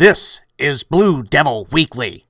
This is Blue Devil Weekly.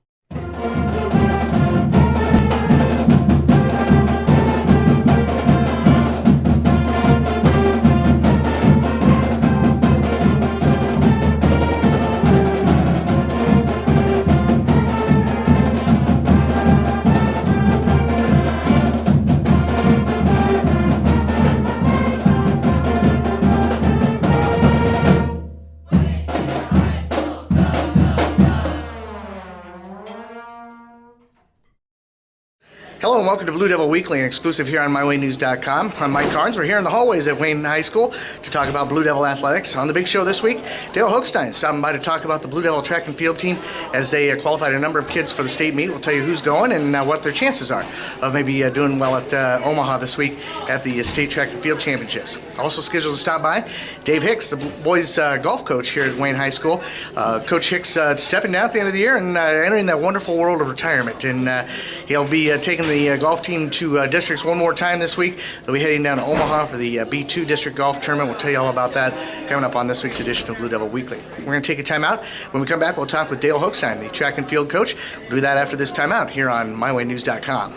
Hello and welcome to Blue Devil Weekly, an exclusive here on MyWayNews.com. I'm Mike Carnes. We're here in the hallways at Wayne High School to talk about Blue Devil athletics. On the big show this week, Dale Hochstein stopping by to talk about the Blue Devil track and field team as they qualified a number of kids for the state meet. We'll tell you who's going and what their chances are of maybe doing well at Omaha this week at the state track and field championships. Also scheduled to stop by, Dave Hicks, the boys golf coach here at Wayne High School. Coach Hicks stepping down at the end of the year and entering that wonderful world of retirement. And he'll be taking the golf team to districts one more time this week. They'll be heading down to Omaha for the B2 district golf tournament. We'll tell you all about that coming up on this week's edition of Blue Devil Weekly. We're going to take a time out. When we come back, we'll talk with Dale Hochstein, the track and field coach. We'll do that after this time out here on MyWayNews.com.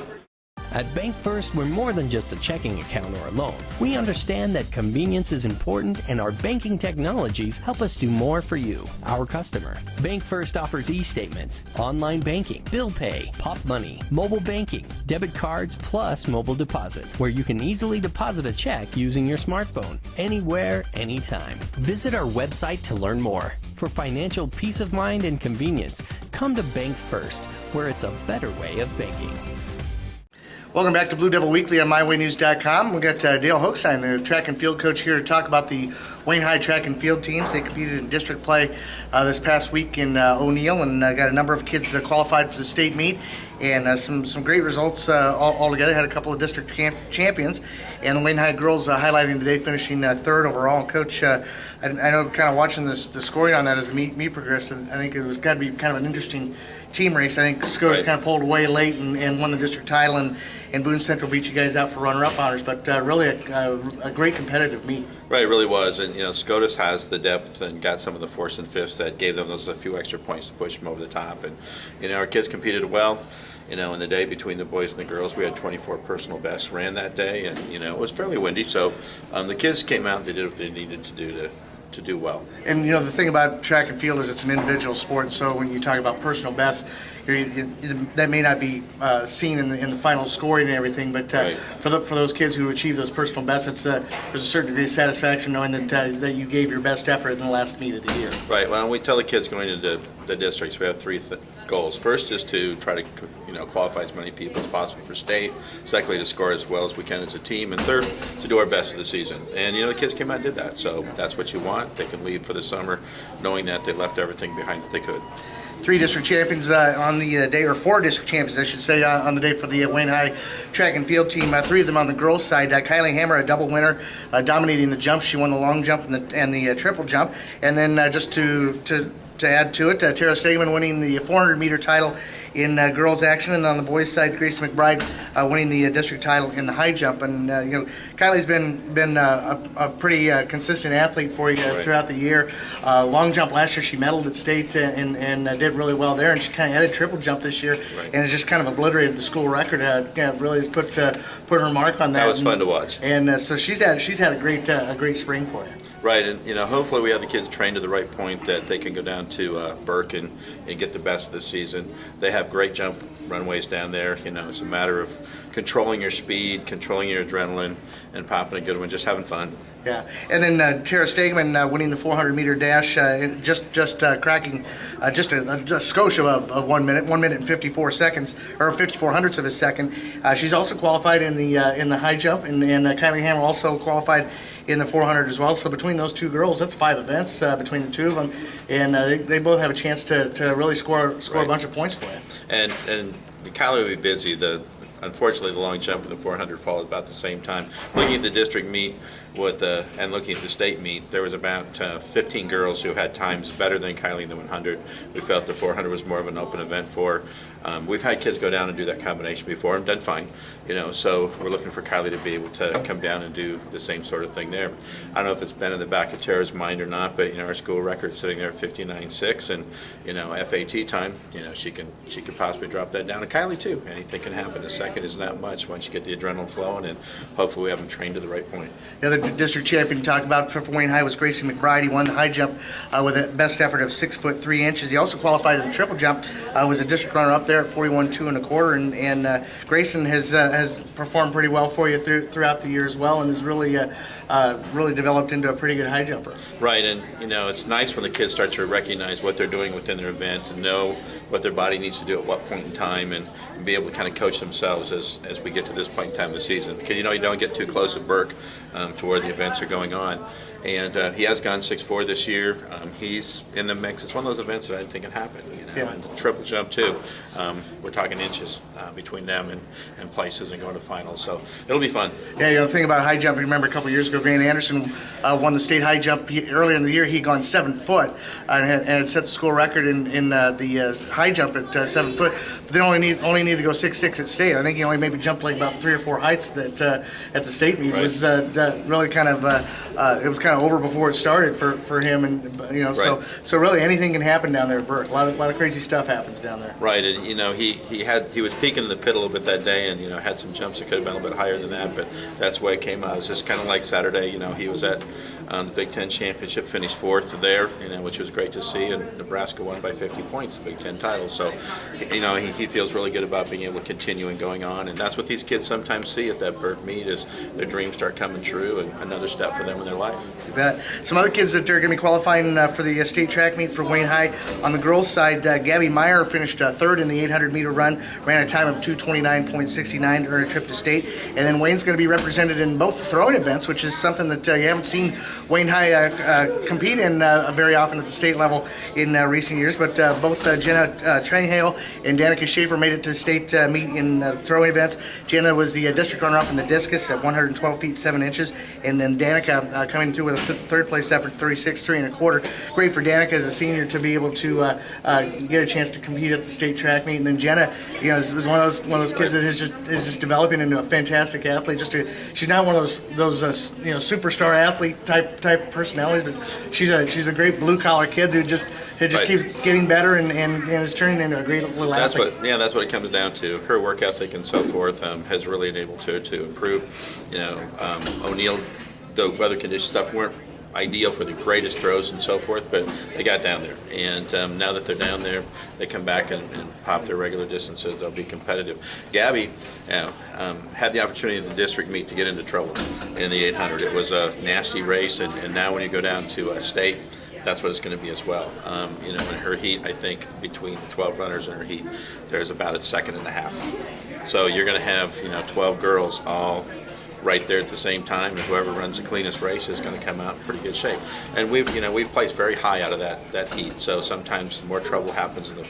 At Bank First, we're more than just a checking account or a loan. We understand that convenience is important, and our banking technologies help us do more for you, our customer. Bank First offers e-statements, online banking, bill pay, pop money, mobile banking, debit cards, plus mobile deposit, where you can easily deposit a check using your smartphone, anywhere, anytime. Visit our website to learn more. For financial peace of mind and convenience, come to Bank First, where it's a better way of banking. Welcome back to Blue Devil Weekly on MyWayNews.com. We've got Dale Hochstein, the track and field coach, here to talk about the Wayne High track and field teams. They competed in district play this past week in O'Neill and got a number of kids qualified for the state meet. And some great results all together. Had a couple of district champions. And the Wayne High girls highlighting today, finishing third overall. Coach, I know kind of watching the scoring on that as the meet progressed, I think it was got to be kind of an interesting team race. I think Scotus kind of pulled away late and won the district title, and Boone Central beat you guys out for runner-up honors, but really a great competitive meet. Right, it really was, and Scotus has the depth and got some of the fourths and fifths that gave them those a few extra points to push them over the top, and our kids competed well. In the day between the boys and the girls, we had 24 personal bests ran that day, and it was fairly windy, so the kids came out and they did what they needed to do to do well. And the thing about track and field is it's an individual sport, so when you talk about personal bests, that may not be seen in the final scoring and everything, but right. for those kids who achieve those personal bests, there's a certain degree of satisfaction knowing that you gave your best effort in the last meet of the year. Right. Well, we tell the kids going into the districts, we have three goals. First is to try to qualify as many people as possible for state. Secondly, to score as well as we can as a team, and third, to do our best of the season. And the kids came out and did that. So that's what you want. They can leave for the summer knowing that they left everything behind that they could. 3 district champions on the day, or 4 district champions, I should say, on the day for the Wayne High track and field team. 3 of them on the girls' side. Kylie Hammer, a double winner, dominating the jump. She won the long jump and the triple jump. And then just to add to it, Tara Stegman winning the 400-meter title in girls action, and on the boys' side, Grace McBride winning the district title in the high jump. And Kylie's been a pretty consistent athlete for you throughout the year. Long jump last year, she medaled at state and did really well there. And she kind of added triple jump this year, and it's just kind of obliterated the school record. Really has put her mark on that. That was fun to watch. And so she's had a great spring for you. Right, and hopefully we have the kids trained to the right point that they can go down to Burke and get the best of the season. They have great jump runways down there. It's a matter of controlling your speed, controlling your adrenaline, and popping a good one, just having fun. Yeah, and then Tara Stegman winning the 400-meter dash, just cracking just a skosh of 1 minute, 1 minute and 54 seconds, or 54 hundredths of a second. She's also qualified in the high jump, and Kylie Hammer also qualified in the 400 as well. So between those 2 girls, that's 5 events between the 2 of them, and they both have a chance to really score a bunch of points for you. And Kylie will be busy. Unfortunately, the long jump and the 400 fall at about the same time. Looking at the district meet, and looking at the state meet, there was about 15 girls who had times better than Kylie in the 100. We felt the 400 was more of an open event for her. We've had kids go down and do that combination before and done fine, so we're looking for Kylie to be able to come down and do the same sort of thing there. I don't know if it's been in the back of Tara's mind or not, but our school record's sitting there at 59.6, and FAT time, she could possibly drop that down. And Kylie too. Anything can happen. A second is not much once you get the adrenaline flowing, and hopefully we have them trained to the right point. The other district champion to talk about for Wayne High was Grayson McBride. He won the high jump with a best effort of 6'3". He also qualified in the triple jump. Was a district runner up there at 41.2 1/4, and Grayson has performed pretty well for you throughout the year as well, and has really developed into a pretty good high jumper. Right, and it's nice when the kids start to recognize what they're doing within their event and know what their body needs to do at what point in time, and be able to kind of coach themselves as we get to this point in time of the season. Because you don't get too close at Burke to where the events are going on. And he has gone 6'4" this year. He's in the mix. It's one of those events that I didn't think would happen. And the triple jump too. We're talking inches between them and places and going to finals. So it'll be fun. Yeah, the thing about high jump, remember a couple of years ago, Grant Anderson won the state high jump. Earlier in the year, he'd gone 7 foot and had set the school record in the high jump at 7 foot. But they only need to go 6'6" at state. I think he only maybe jumped like about 3 or 4 heights at the state meet. Right. It was really kind of it was kind of over before it started for him, and right. so really anything can happen down there at Burke. A lot of crazy stuff happens down there. Right, and he was peaking the pit a little bit that day, and had some jumps that could have been a little bit higher than that, but that's the way it came out. It was just kind of like Saturday. He was at the Big Ten championship, finished 4th there, which was great to see, and Nebraska won by 50 points, the Big Ten title. So, he feels really good about being able to continue and going on, and that's what these kids sometimes see at that Burke meet is their dreams start coming true, and another step for them in their life. You bet. Some other kids that are going to be qualifying for the state track meet for Wayne High. On the girls' side, Gabby Meyer finished 3rd in the 800-meter run, ran a time of 2:29.69 to earn a trip to state. And then Wayne's going to be represented in both throwing events, which is something that you haven't seen Wayne High compete in very often at the state level in recent years. But both Jenna Tranghale and Danica Schaefer made it to the state meet in throwing events. Jenna was the district runner-up in the discus at 112 feet 7 inches, and then Danica coming through with a third place effort, 36.3 1/4. Great for Danica as a senior to be able to get a chance to compete at the state track meet. And then Jenna, is one of those kids that is just developing into a fantastic athlete. She's not one of those superstar athlete type personalities, but she's a great blue collar kid who just right. keeps getting better and is turning into a great little athlete. That's what it comes down to. Her work ethic and so forth has really enabled her to improve. O'Neill, the weather condition stuff weren't ideal for the greatest throws and so forth, but they got down there, and now that they're down there, they come back and pop their regular distances. They'll be competitive. Gabby had the opportunity at the district meet to get into trouble in the 800. It was a nasty race, and now when you go down to state, that's what it's going to be as well. In her heat, I think between the 12 runners in her heat, there's about a second and a half. So you're going to have 12 girls all right there at the same time, and whoever runs the cleanest race is going to come out in pretty good shape. And we've placed very high out of that heat. So sometimes more trouble happens in the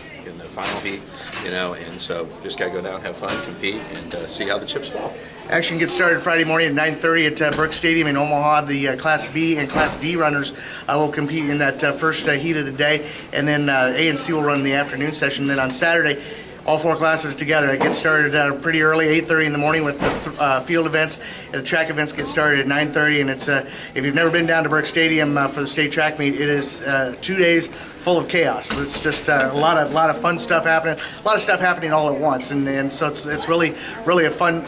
final heat, and so just got to go down, have fun, compete, and see how the chips fall. Action gets started Friday morning at 9:30 at Burke Stadium in Omaha. The Class B and Class D runners will compete in that first heat of the day, and then A and C will run in the afternoon session. Then on Saturday, all 4 classes together. It gets started pretty early, 8:30 in the morning with the field events. And the track events get started at 9:30, and it's if you've never been down to Burke Stadium for the state track meet, it is 2 days full of chaos. It's just a lot of fun stuff happening, a lot of stuff happening all at once, and so it's really a fun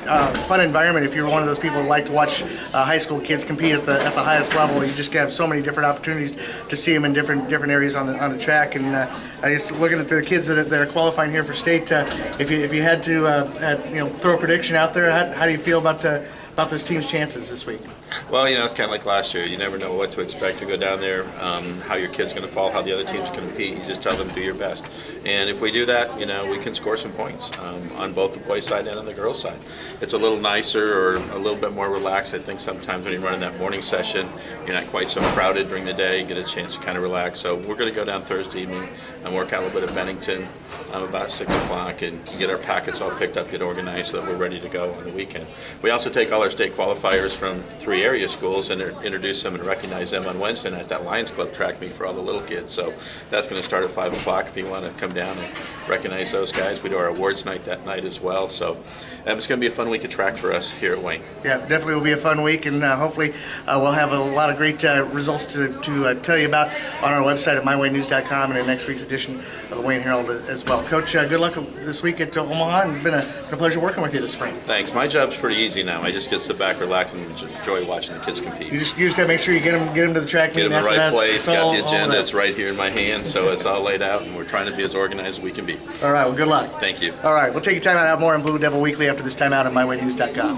environment. If you're one of those people who like to watch high school kids compete at the highest level, you just have so many different opportunities to see them in different areas on the track. And I guess looking at the kids that are qualifying here for state, if you had to throw a prediction out there, how do you feel about this team's chances this week? Well, it's kind of like last year. You never know what to expect. You go down there, how your kid's going to fall, how the other teams compete. You just tell them do your best. And if we do that, we can score some points on both the boys' side and on the girls' side. It's a little nicer or a little bit more relaxed. I think sometimes when you're running that morning session, you're not quite so crowded during the day. You get a chance to kind of relax. So we're going to go down Thursday evening and work out a little bit of Bennington about 6 o'clock and get our packets all picked up, get organized so that we're ready to go on the weekend. We also take all our state qualifiers from 3 area schools and introduce them and recognize them on Wednesday night at that Lions Club track meet for all the little kids. So that's going to start at 5 o'clock if you want to come down and recognize those guys. We do our awards night that night as well. So it's going to be a fun week of track for us here at Wayne. Yeah, definitely will be a fun week, and hopefully we'll have a lot of great results to tell you about on our website at mywaynews.com and in next week's edition of the Wayne Herald as well. Coach, good luck this week at Omaha, and it's been a pleasure working with you this spring. Thanks. My job's pretty easy now. I just get to sit back, relax, and enjoy watching the kids compete. You just got to make sure you get them to the track meet. Get them in the right place. Got the agenda. It's It's right here in my hand, so it's all laid out, and we're trying to be as organized as we can be. All right, well, good luck. Thank you. All right, we'll take your time out more on Blue Devil Weekly after this time out on mywaynews.com.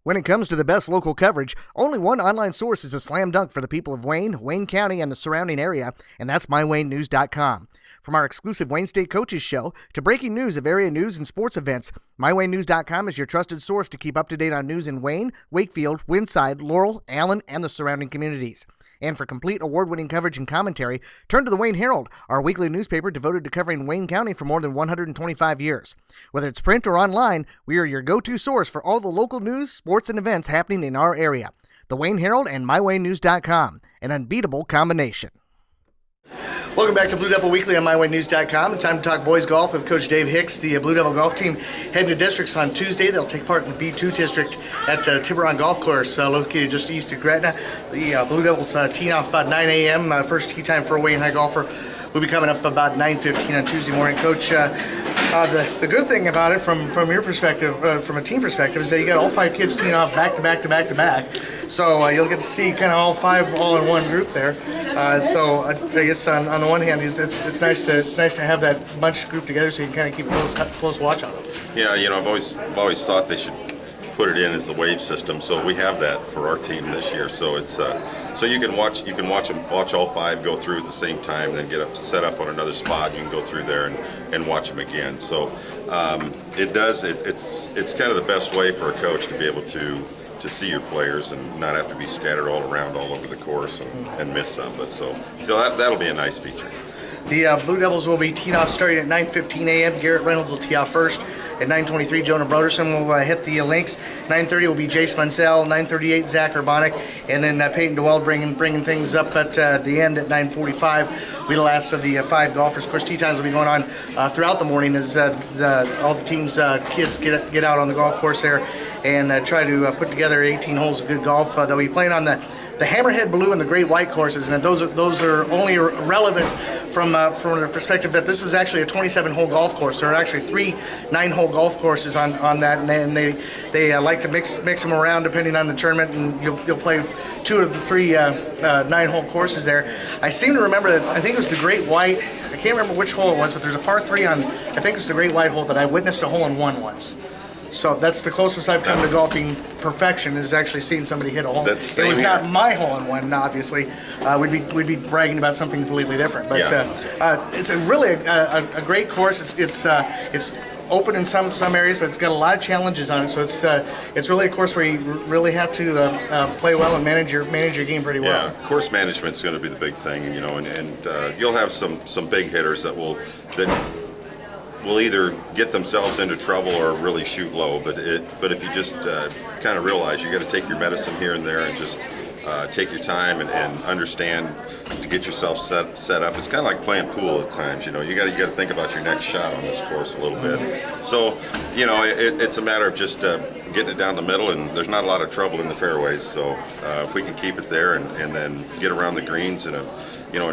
When it comes to the best local coverage, only one online source is a slam dunk for the people of Wayne, Wayne County, and the surrounding area, and that's mywaynews.com. From our exclusive Wayne State Coaches Show to breaking news of area news and sports events, mywaynews.com is your trusted source to keep up to date on news in Wayne, Wakefield, Winside, Laurel, Allen, and the surrounding communities. And for complete award-winning coverage and commentary, turn to the Wayne Herald, our weekly newspaper devoted to covering Wayne County for more than 125 years. Whether it's print or online, we are your go-to source for all the local news, sports, and events happening in our area. The Wayne Herald and mywaynews.com, an unbeatable combination. Welcome back to Blue Devil Weekly on mywaynews.com. It's time to talk boys golf with Coach Dave Hicks. The Blue Devil golf team heading to districts on Tuesday. They'll take part in the B2 district at Tiburon Golf Course, located just east of Gretna. The Blue Devils teeing off about 9 a.m. First tee time for a Wayne High golfer will be coming up about 9:15 on Tuesday morning. Coach, the good thing about it from your perspective, from a team perspective, is that you got all 5 kids teeing off back to back to back to back. So you'll get to see kind of all 5 all in one group there. So I guess on the one hand, it's nice to have that bunch grouped together so you can kind of keep a close watch on them. Yeah, I've always thought they should put it in as the wave system. So we have that for our team this year. So it's so you can watch all 5 go through at the same time, then get set up on another spot. You can go through there and watch them again. So it's kind of the best way for a coach to be able to see your players and not have to be scattered all around all over the course and miss some. But so that'll be a nice feature. The Blue Devils will be teeing off starting at 9:15 a.m. Garrett Reynolds will tee off first. At 9:23, Jonah Broderson will hit the links. 9:30 will be Jace Munsell. 9:38, Zach Urbanic. And then Peyton DeWeld bringing things up at the end at 9:45. We the last of the 5 golfers. Of course, tee times will be going on throughout the morning as all the team's kids get out on the golf course there and try to put together 18 holes of good golf. They'll be playing on the Hammerhead Blue and the Great White courses, and those are only relevant from the perspective that this is actually a 27-hole golf course. There are actually 3 9-hole golf courses on that, and they like to mix them around depending on the tournament, and you'll play 2 of the 3 9-hole courses there. I seem to remember that I think it was the Great White. I can't remember which hole it was, but there's a par 3 on. I think it's the Great White hole that I witnessed a hole-in-one once. So that's the closest I've come to golfing perfection, is actually seeing somebody hit a hole. It was not my hole-in-one, obviously. We'd be bragging about something completely different. But it's really a great course. It's open in some areas, but it's got a lot of challenges on it. So it's really a course where you really have to play well and manage your game pretty well. Yeah, course management's going to be the big thing, and you'll have some big hitters that will either get themselves into trouble or really shoot low. But if you just kind of realize you got to take your medicine here and there and just take your time and understand to get yourself set up. It's kind of like playing pool at times. You got to think about your next shot on this course a little bit. So it's a matter of just getting it down the middle, and there's not a lot of trouble in the fairways. So if we can keep it there and then get around the greens in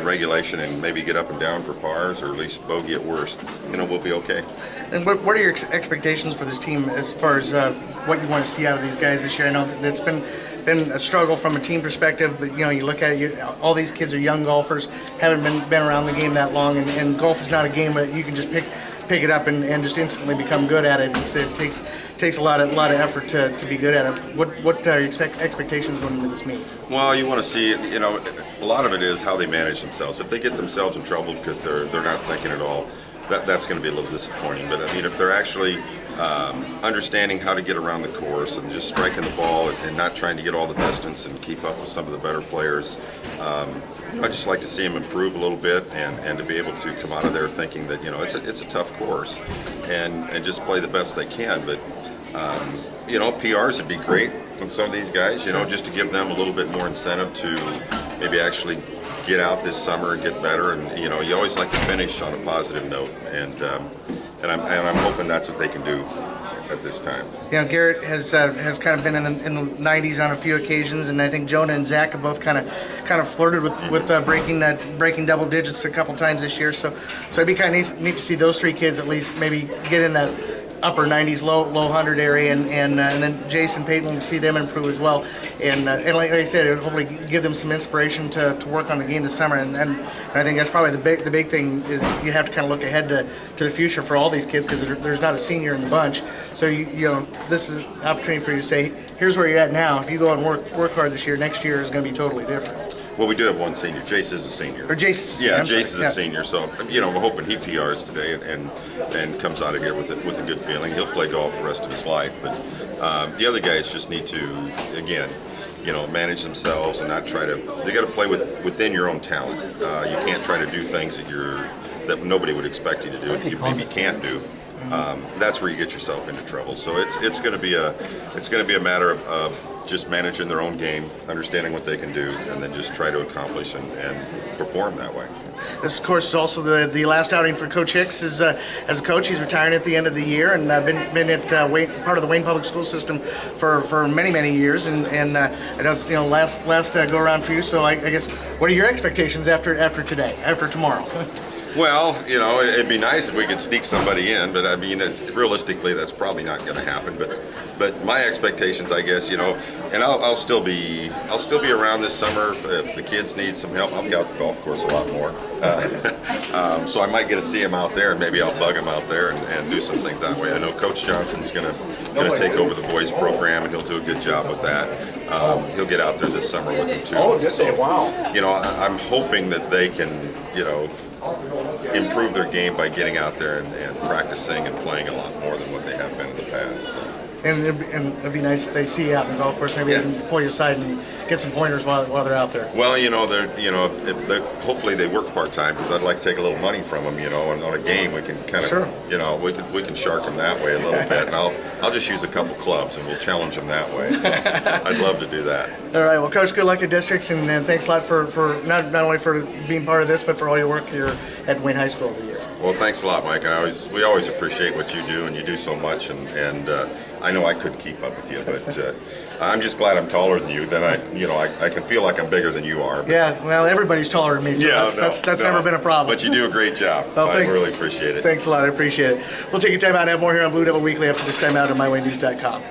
regulation and maybe get up and down for pars or at least bogey at worst, we'll be okay. And what are your expectations for this team as far as what you want to see out of these guys this year? I know that's been a struggle from a team perspective, but you look at it, all these kids are young golfers, haven't been around the game that long, and golf is not a game that you can just pick it up and just instantly become good at it. It takes a lot of effort to be good at it. What are your expectations going into this meet? Well, you want to see, a lot of it is how they manage themselves. If they get themselves in trouble because they're not thinking at all, that's going to be a little disappointing. But if they're actually understanding how to get around the course and just striking the ball and not trying to get all the distance and keep up with some of the better players, I just like to see them improve a little bit and to be able to come out of there thinking that it's a tough course and just play the best they can. But PRs would be great on some of these guys, just to give them a little bit more incentive to maybe actually get out this summer and get better. And, you always like to finish on a positive note. And I'm hoping that's what they can do at this time. Garrett has kind of been in the 90s on a few occasions, and I think Jonah and Zach have both kind of flirted with breaking double digits a couple times this year. So it'd be kind of neat to see those three kids at least maybe get in that upper 90s, low 100 area, and then Jason Payton, we'll see them improve as well. And like I said, it'll hopefully give them some inspiration to work on the game this summer. And I think that's probably the big thing is you have to kind of look ahead to the future for all these kids, because there's not a senior in the bunch. So this is an opportunity for you to say, here's where you're at now. If you go and work hard this year, next year is going to be totally different. Well, we do have one senior. Jace is a senior. Or Jace. Yeah, Jace is a senior. So, we're hoping he PRs today and comes out of here with a good feeling. He'll play golf the rest of his life. But the other guys just need to, again, manage themselves and not try to. They got to play within your own talent. You can't try to do things that nobody would expect you to do. You maybe can't do. That's where you get yourself into trouble. So it's going to be a matter of just managing their own game, understanding what they can do, and then just try to accomplish and perform that way. This, of course, is also the last outing for Coach Hicks as a coach. He's retiring at the end of the year, and been at part of the Wayne Public School System for many years. And I know last go around for you. So I guess, what are your expectations after today, after tomorrow? Well, it'd be nice if we could sneak somebody in, but I mean, realistically, that's probably not going to happen. But my expectations, I guess, and I'll still be around this summer if the kids need some help. I'll be out the golf course a lot more, so I might get to see him out there, and maybe I'll bug him out there and do some things that way. I know Coach Johnson's going to take over the boys program, and he'll do a good job with that. He'll get out there this summer with them too. Oh, good day! Wow. I'm hoping that they can, improve their game by getting out there and practicing and playing a lot more than what they have been in the past. So. And it'd be nice if they see you out in the golf course. Maybe they can pull you aside and get some pointers while they're out there. Well, hopefully they work part time, because I'd like to take a little money from them. And on a game we can kind of, sure. We can shark them that way a little bit, and I'll just use a couple clubs and we'll challenge them that way. So I'd love to do that. All right, well, Coach, good luck at districts, and thanks a lot for not only for being part of this, but for all your work here at Wayne High School over the years. Well, thanks a lot, Mike. We always appreciate what you do, and you do so much, and I know I couldn't keep up with you, but I'm just glad I'm taller than you. Then I can feel like I'm bigger than you are. Yeah, well, everybody's taller than me, so that's never been a problem. But you do a great job. Well, I really appreciate it. Thanks a lot. I appreciate it. We'll take a time out and have more here on Blue Devil Weekly after this time out on MyWayNews.com.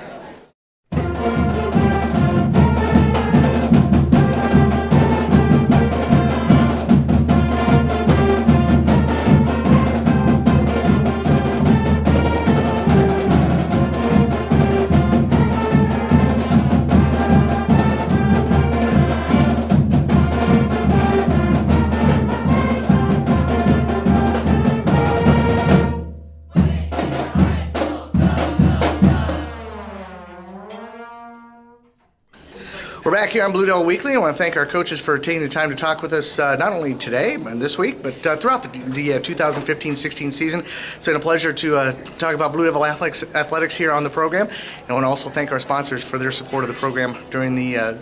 We're back here on Blue Devil Weekly. I want to thank our coaches for taking the time to talk with us not only today and this week, but throughout the 2015-16 season. It's been a pleasure to talk about Blue Devil athletics here on the program. And I want to also thank our sponsors for their support of the program during the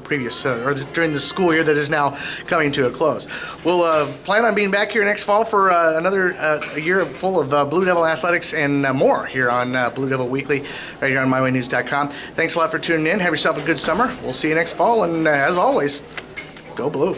during the school year that is now coming to a close. We'll plan on being back here next fall for another year full of Blue Devil athletics and more here on Blue Devil Weekly, right here on MyWayNews.com. Thanks a lot for tuning in. Have yourself a good summer. We'll see you next fall, and as always, go Blue.